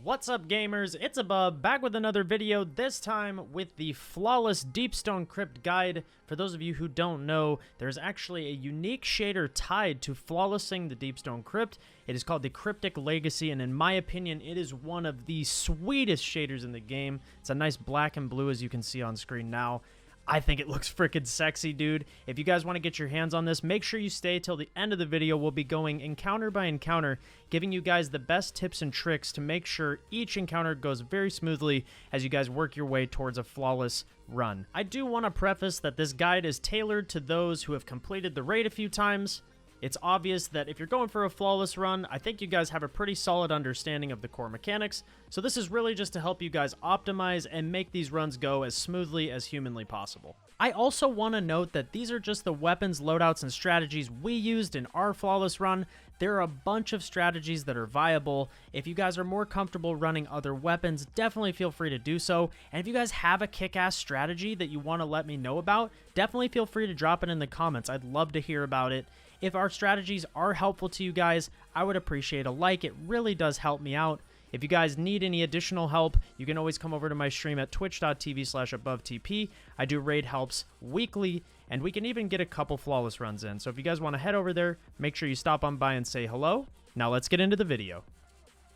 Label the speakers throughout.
Speaker 1: What's up, gamers? It's Abub, back with another video, this time with the flawless Deep Stone Crypt guide. For those of you who don't know, there's actually a unique shader tied to flawlessing the Deep Stone Crypt. It is called the Cryptic Legacy, and in my opinion, it is one of the sweetest shaders in the game. It's a nice black and blue, as you can see on screen now. I think it looks freaking sexy, dude. If you guys want to get your hands on this, make sure you stay till the end of the video. We'll be going encounter by encounter, giving you guys the best tips and tricks to make sure each encounter goes very smoothly as you guys work your way towards a flawless run. I do want to preface that this guide is tailored to those who have completed the raid a few times. It's obvious that if you're going for a flawless run, I think you guys have a pretty solid understanding of the core mechanics, so this is really just to help you guys optimize and make these runs go as smoothly as humanly possible. I also want to note that these are just the weapons, loadouts, and strategies we used in our flawless run. There are a bunch of strategies that are viable. If you guys are more comfortable running other weapons, definitely feel free to do so. And if you guys have a kick-ass strategy that you want to let me know about, definitely feel free to drop it in the comments. I'd love to hear about it. If our strategies are helpful to you guys, I would appreciate a like. It really does help me out. If you guys need any additional help, you can always come over to my stream at twitch.tv/AboveTP. I do raid helps weekly, and we can even get a couple flawless runs in. So if you guys want to head over there, make sure you stop on by and say hello. Now let's get into the video.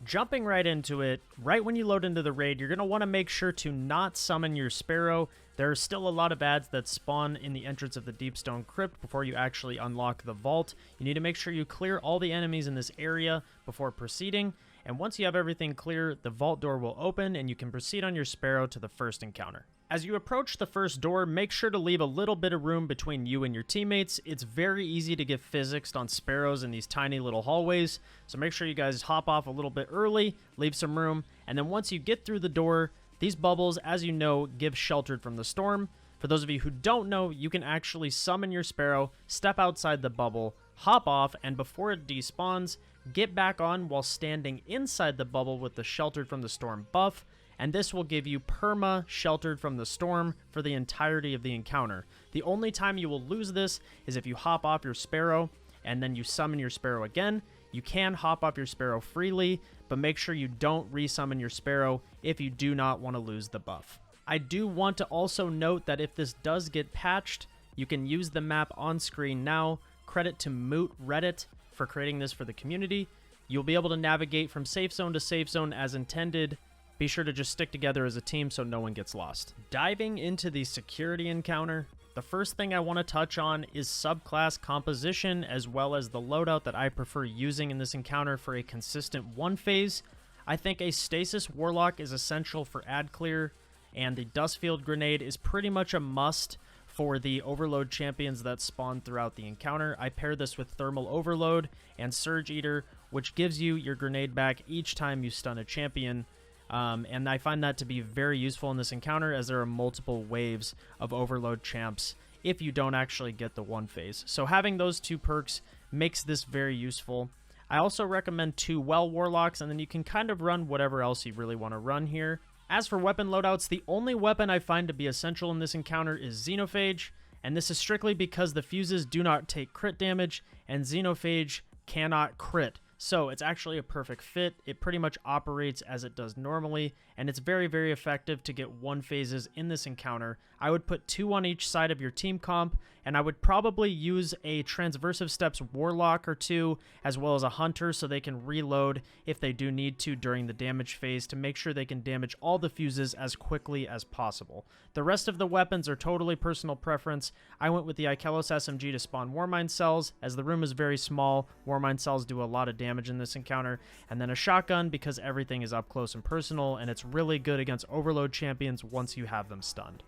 Speaker 1: Jumping right into it, right when you load into the raid, you're going to want to make sure to not summon your Sparrow. There are still a lot of ads that spawn in the entrance of the Deep Stone Crypt before you actually unlock the vault. You need to make sure you clear all the enemies in this area before proceeding. And once you have everything clear, the vault door will open and you can proceed on your Sparrow to the first encounter. As you approach the first door, make sure to leave a little bit of room between you and your teammates. It's very easy to get physicsed on Sparrows in these tiny little hallways, so make sure you guys hop off a little bit early, leave some room, and then once you get through the door, these bubbles, as you know, give sheltered from the storm. For those of you who don't know, you can actually summon your Sparrow, step outside the bubble, hop off, and before it despawns, get back on while standing inside the bubble with the sheltered from the storm buff, and this will give you perma sheltered from the storm for the entirety of the encounter. The only time you will lose this is if you hop off your Sparrow and then you summon your Sparrow again. You can hop off your Sparrow freely, but make sure you don't resummon your Sparrow if you do not want to lose the buff. I do want to also note that if this does get patched, you can use the map on screen now. Credit to Moot Reddit for creating this for the community. You'll be able to navigate from safe zone to safe zone as intended. Be sure to just stick together as a team so no one gets lost. Diving into the security encounter, the first thing I want to touch on is subclass composition as well as the loadout that I prefer using in this encounter for a consistent one phase. I think a Stasis Warlock is essential for ad clear, and the Dustfield Grenade is pretty much a must for the Overload champions that spawn throughout the encounter. I pair this with Thermal Overload and Surge Eater, which gives you your grenade back each time you stun a champion. And I find that to be very useful in this encounter as there are multiple waves of Overload champs if you don't actually get the one phase. So having those two perks makes this very useful. I also recommend 2 Well Warlocks, and then you can kind of run whatever else you really want to run here. As for weapon loadouts, the only weapon I find to be essential in this encounter is Xenophage, and this is strictly because the fuses do not take crit damage, and Xenophage cannot crit. So it's actually a perfect fit. It pretty much operates as it does normally, and it's very, very effective to get one phases in this encounter. I would put 2 on each side of your team comp, and I would probably use a Transversive Steps Warlock or 2, as well as a Hunter, so they can reload if they do need to during the damage phase to make sure they can damage all the fuses as quickly as possible. The rest of the weapons are totally personal preference. I went with the Ikelos SMG to spawn Warmind cells, as the room is very small. Warmind cells do a lot of damage in this encounter, and then a shotgun because everything is up close and personal, and it's really good against Overload champions once you have them stunned.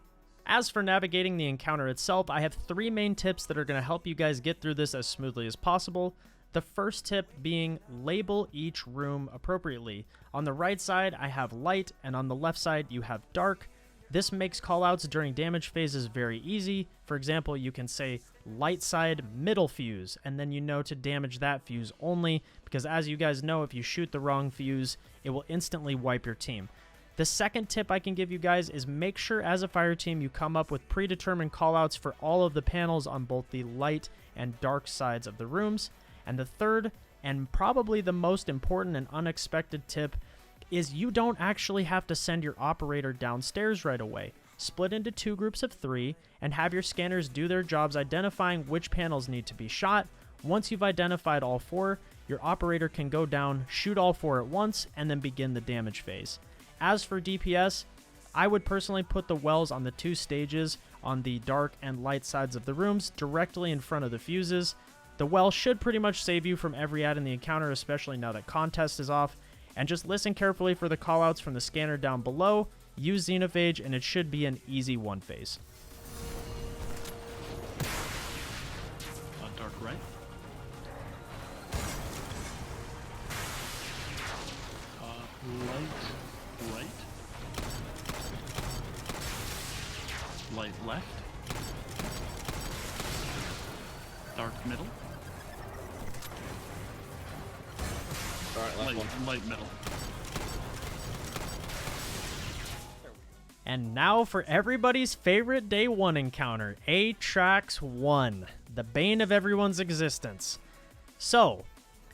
Speaker 1: As for navigating the encounter itself, I have 3 main tips that are going to help you guys get through this as smoothly as possible. The first tip being label each room appropriately. On the right side, I have light, and on the left side, you have dark. This makes callouts during damage phases very easy. For example, you can say light side middle fuse, and then you know to damage that fuse only, because as you guys know, if you shoot the wrong fuse, it will instantly wipe your team. The second tip I can give you guys is make sure as a fire team you come up with predetermined callouts for all of the panels on both the light and dark sides of the rooms. And the third, and probably the most important and unexpected tip, is you don't actually have to send your operator downstairs right away. Split into 2 groups of 3 and have your scanners do their jobs identifying which panels need to be shot. Once you've identified all 4, your operator can go down, shoot all 4 at once, and then begin the damage phase. As for DPS, I would personally put the wells on the 2 stages on the dark and light sides of the rooms directly in front of the fuses. The well should pretty much save you from every ad in the encounter, especially now that contest is off. And just listen carefully for the callouts from the scanner down below. Use Xenophage, and it should be an easy 1 phase.
Speaker 2: Dark right. Light right. Light left. Dark middle.
Speaker 3: Alright, last one.
Speaker 2: Light middle.
Speaker 1: And now for everybody's favorite day 1 encounter, Atraks 1, the bane of everyone's existence. So,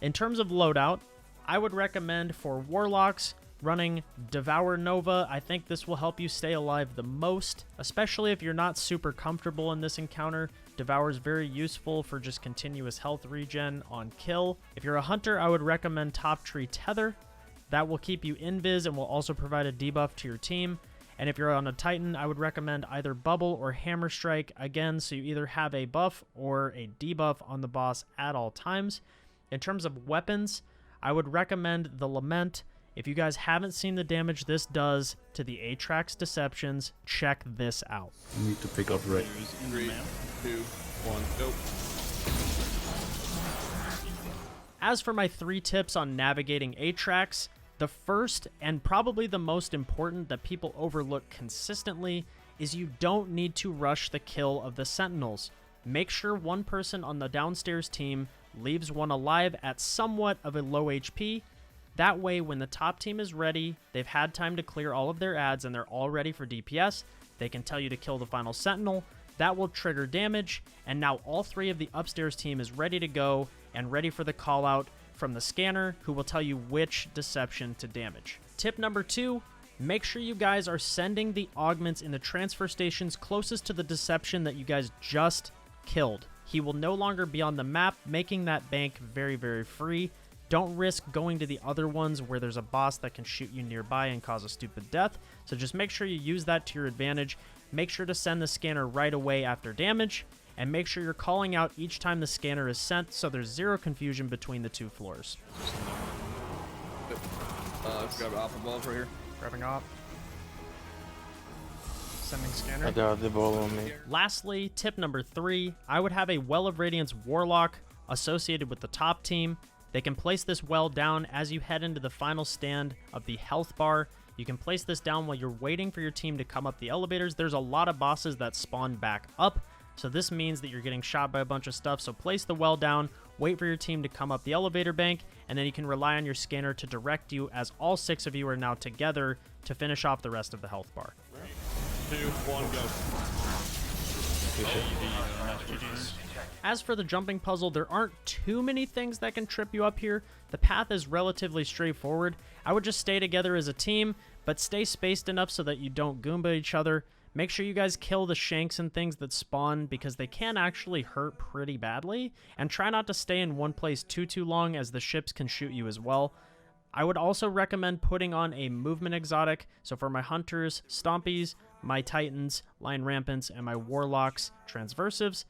Speaker 1: in terms of loadout, I would recommend for Warlocks running Devour Nova. I think this will help you stay alive the most, especially if you're not super comfortable in this encounter. Devour is very useful for just continuous health regen on kill. If you're a Hunter, I would recommend Top Tree Tether. That will keep you invis and will also provide a debuff to your team. And if you're on a Titan, I would recommend either Bubble or Hammer Strike, again, so you either have a buff or a debuff on the boss at all times. In terms of weapons, I would recommend the Lament. If you guys haven't seen the damage this does to the Atraks Deceptions, check this out.
Speaker 3: You need to pick up right.
Speaker 2: 3,
Speaker 3: 2, 1, go.
Speaker 1: As for my 3 tips on navigating Atraks, the first and probably the most important that people overlook consistently is you don't need to rush the kill of the Sentinels. Make sure one person on the downstairs team leaves one alive at somewhat of a low HP. That way, when the top team is ready, they've had time to clear all of their ads and they're all ready for DPS, they can tell you to kill the final Sentinel. That will trigger damage, and now all 3 of the upstairs team is ready to go and ready for the call out from the scanner, who will tell you which deception to damage. Tip number 2, make sure you guys are sending the augments in the transfer stations closest to the deception that you guys just killed. He will no longer be on the map, making that bank very, very free. Don't risk going to the other ones where there's a boss that can shoot you nearby and cause a stupid death. So just make sure you use that to your advantage. Make sure to send the scanner right away after damage, and make sure you're calling out each time the scanner is sent so there's 0 confusion between the 2 floors.
Speaker 3: Let's grab off above right here.
Speaker 1: Grabbing op. Sending scanner.
Speaker 4: I got the ball on me.
Speaker 1: Lastly, tip number 3, I would have a Well of Radiance Warlock associated with the top team. They can place this well down as you head into the final stand of the health bar. You can place this down while you're waiting for your team to come up the elevators. There's a lot of bosses that spawn back up, so this means that you're getting shot by a bunch of stuff. So place the well down, wait for your team to come up the elevator bank, and then you can rely on your scanner to direct you as all 6 of you are now together to finish off the rest of the health bar.
Speaker 3: 2, 1, go.
Speaker 1: As for the jumping puzzle, there aren't too many things that can trip you up here. The path is relatively straightforward. I would just stay together as a team, but stay spaced enough so that you don't Goomba each other. Make sure you guys kill the shanks and things that spawn, because they can actually hurt pretty badly. And try not to stay in one place too long, as the ships can shoot you as well. I would also recommend putting on a movement exotic. So for my Hunters, Stompies, my Titans, Lion Rampants, and my Warlocks, Transversives,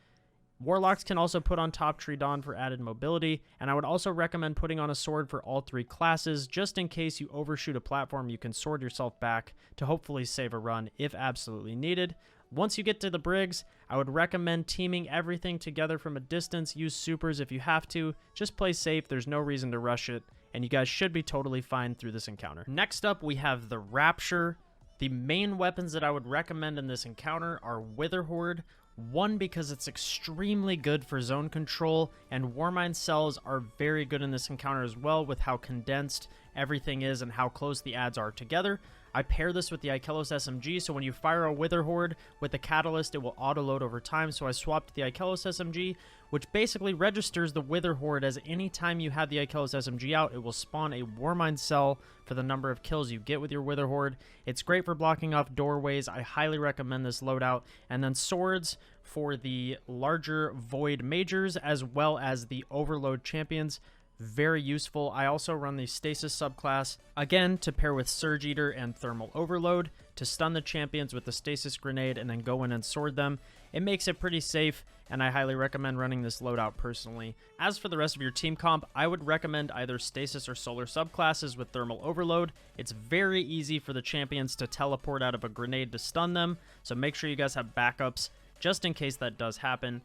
Speaker 1: Warlocks can also put on Top Tree Dawn for added mobility, and I would also recommend putting on a sword for all 3 classes. Just in case you overshoot a platform, you can sword yourself back to hopefully save a run if absolutely needed. Once you get to the Briggs, I would recommend teaming everything together from a distance. Use supers if you have to. Just play safe, there's no reason to rush it, and you guys should be totally fine through this encounter. Next up, we have the Rapture. The main weapons that I would recommend in this encounter are Witherhoard. 1, because it's extremely good for zone control, and Warmind cells are very good in this encounter as well, with how condensed everything is and how close the ads are together. I pair this with the Ikelos SMG, so when you fire a Witherhoard with the Catalyst, it will auto-load over time, so I swapped the Ikelos SMG which basically registers the Wither Horde as any time you have the Ikellis SMG out, it will spawn a Warmind cell for the number of kills you get with your Wither Horde. It's great for blocking off doorways. I highly recommend this loadout. And then swords for the larger Void Majors as well as the Overload Champions. Very useful. I also run the Stasis subclass, again, to pair with Surge Eater and Thermal Overload to stun the champions with the Stasis Grenade and then go in and sword them. It makes it pretty safe, and I highly recommend running this loadout personally. As for the rest of your team comp, I would recommend either Stasis or Solar subclasses with Thermal Overload. It's very easy for the champions to teleport out of a grenade to stun them, so make sure you guys have backups just in case that does happen.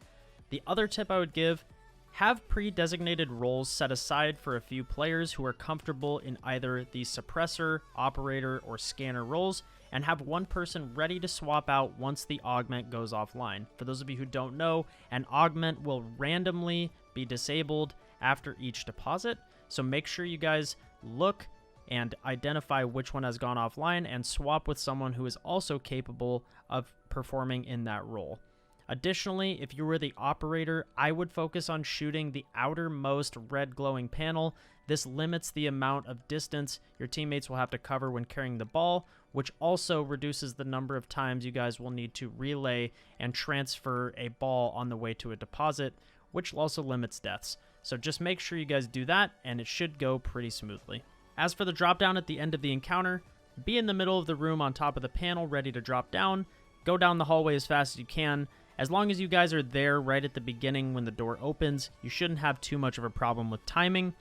Speaker 1: The other tip I would give, have pre-designated roles set aside for a few players who are comfortable in either the suppressor, operator, or scanner roles, and have one person ready to swap out once the augment goes offline. For those of you who don't know, an augment will randomly be disabled after each deposit, so make sure you guys look and identify which one has gone offline and swap with someone who is also capable of performing in that role. Additionally, if you were the operator, I would focus on shooting the outermost red glowing panel. This limits the amount of distance your teammates will have to cover when carrying the ball, which also reduces the number of times you guys will need to relay and transfer a ball on the way to a deposit, which also limits deaths. So just make sure you guys do that, and it should go pretty smoothly. As for the drop down at the end of the encounter, be in the middle of the room on top of the panel ready to drop down. Go down the hallway as fast as you can. As long as you guys are there right at the beginning when the door opens, you shouldn't have too much of a problem with timing.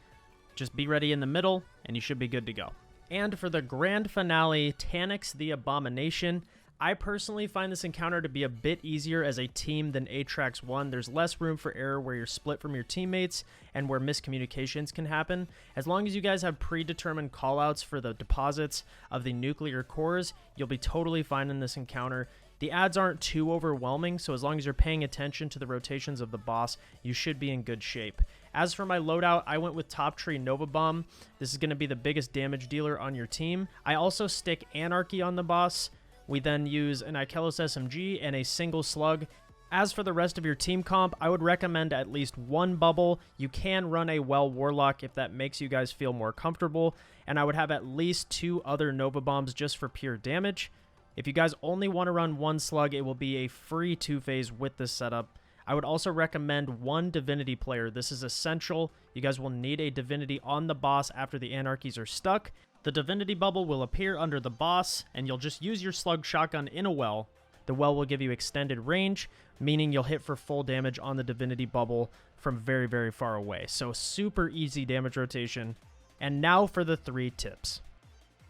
Speaker 1: Just be ready in the middle, and you should be good to go. And for the grand finale, Taniks the Abomination, I personally find this encounter to be a bit easier as a team than Atraks 1. There's less room for error where you're split from your teammates and where miscommunications can happen. As long as you guys have predetermined callouts for the deposits of the nuclear cores, you'll be totally fine in this encounter. The ads aren't too overwhelming, so as long as you're paying attention to the rotations of the boss, you should be in good shape. As for my loadout, I went with Top Tree Nova Bomb. This is going to be the biggest damage dealer on your team. I also stick Anarchy on the boss. We then use an Ikellis SMG and a single slug. As for the rest of your team comp, I would recommend at least one bubble. You can run a Well Warlock if that makes you guys feel more comfortable, and I would have at least 2 other Nova Bombs just for pure damage. If you guys only want to run one slug, it will be a free 2-phase with this setup. I would also recommend one Divinity player. This is essential. You guys will need a Divinity on the boss after the Anarchies are stuck. The Divinity bubble will appear under the boss, and you'll just use your slug shotgun in a well. The well will give you extended range, meaning you'll hit for full damage on the Divinity bubble from very, very far away. So super easy damage rotation. And now for the 3 tips.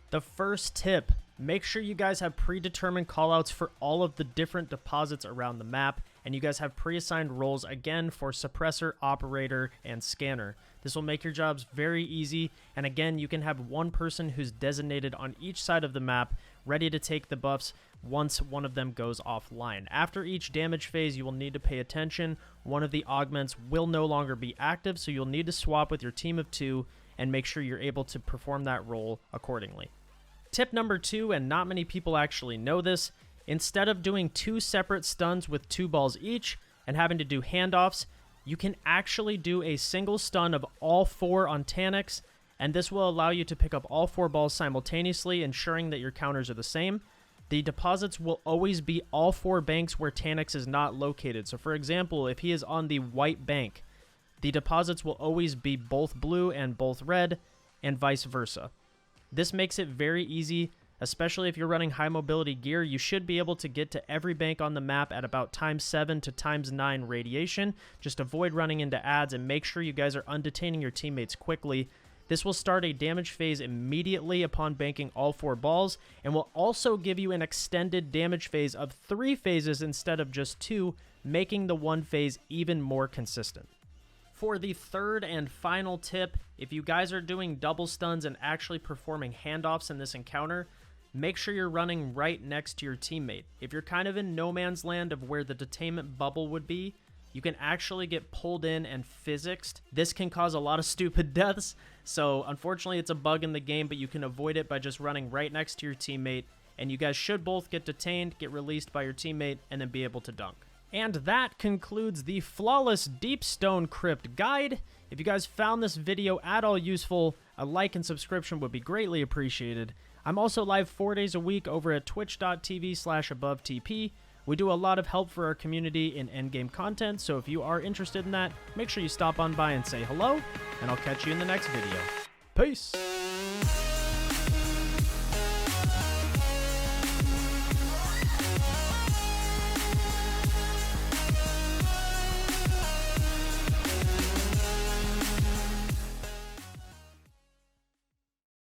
Speaker 1: The first tip, make sure you guys have predetermined callouts for all of the different deposits around the map, and you guys have pre-assigned roles again for suppressor, operator, and scanner. This will make your jobs very easy, and again, you can have one person who's designated on each side of the map ready to take the buffs once one of them goes offline. After each damage phase, you will need to pay attention. One of the augments will no longer be active, so you'll need to swap with your team of 2 and make sure you're able to perform that role accordingly. Tip number 2, and not many people actually know this, instead of doing 2 separate stuns with 2 balls each and having to do handoffs, you can actually do a single stun of all 4 on Taniks, and this will allow you to pick up all 4 balls simultaneously, ensuring that your counters are the same. The deposits will always be all 4 banks where Taniks is not located. So for example, if he is on the white bank, the deposits will always be both blue and both red, and vice versa. This makes it very easy, especially if you're running high mobility gear. You should be able to get to every bank on the map at about ×7 to ×9 radiation. Just avoid running into ads and make sure you guys are undetaining your teammates quickly. This will start a damage phase immediately upon banking all 4 balls, and will also give you an extended damage phase of 3 phases instead of just 2, making the 1 phase even more consistent. For the third and final tip, if you guys are doing double stuns and actually performing handoffs in this encounter, make sure you're running right next to your teammate. If you're kind of in no man's land of where the detainment bubble would be, you can actually get pulled in and physicsed. This can cause a lot of stupid deaths, so unfortunately it's a bug in the game, but you can avoid it by just running right next to your teammate, and you guys should both get detained, get released by your teammate, and then be able to dunk. And that concludes the flawless Deep Stone Crypt guide. If you guys found this video at all useful, a like and subscription would be greatly appreciated. I'm also live 4 days a week over at twitch.tv/AboveTP. We do a lot of help for our community in endgame content, so if you are interested in that, make sure you stop on by and say hello, and I'll catch you in the next video. Peace!